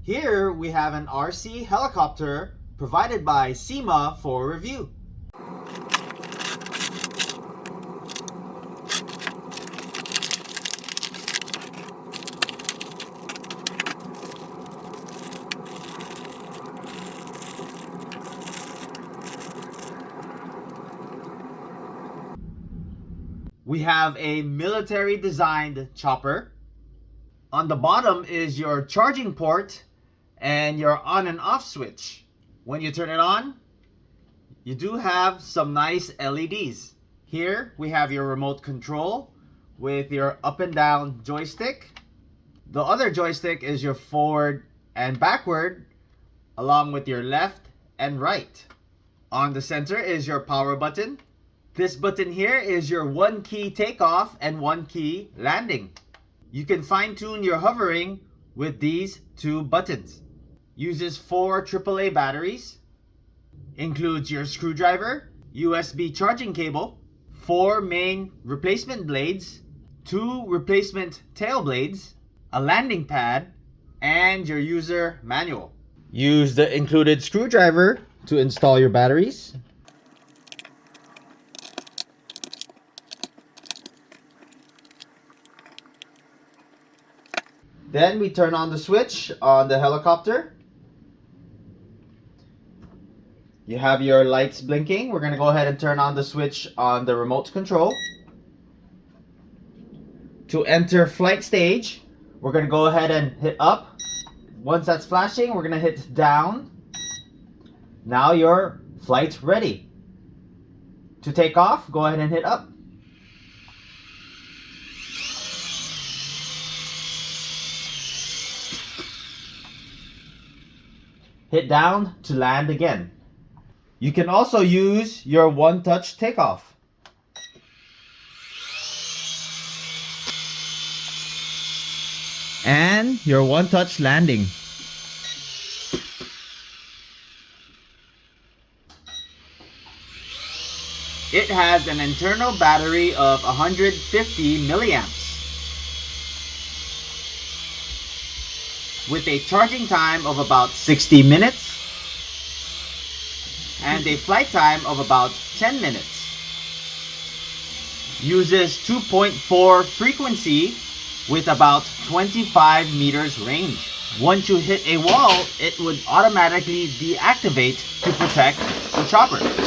Here we have an RC helicopter provided by Syma for review. We have a military designed chopper. On the bottom is your charging port and your on and off switch. When you turn it on, you do have some nice LEDs. Here we have your remote control with your up and down joystick. The other joystick is your forward and backward, along with your left and right. On the center is your power button. This button here is your 1-key takeoff and 1-key landing. You can fine-tune your hovering with these two buttons. Uses 4 AAA batteries. Includes your screwdriver, USB charging cable, 4 main replacement blades, 2 replacement tail blades, a landing pad, and your user manual. Use the included screwdriver to install your batteries. Then we turn on the switch on the helicopter. You have your lights blinking. We're going to go ahead and turn on the switch on the remote control. To enter flight stage, we're going to go ahead and hit up. Once that's flashing, we're going to hit down. Now you're flight ready. To take off, go ahead and hit up. Hit down to land again. You can also use your one-touch takeoff. And your one-touch landing. It has an internal battery of 150 milliamps. With a charging time of about 60 minutes and a flight time of about 10 minutes. Uses 2.4 frequency with about 25 meters range. Once you hit a wall, it would automatically deactivate to protect the chopper.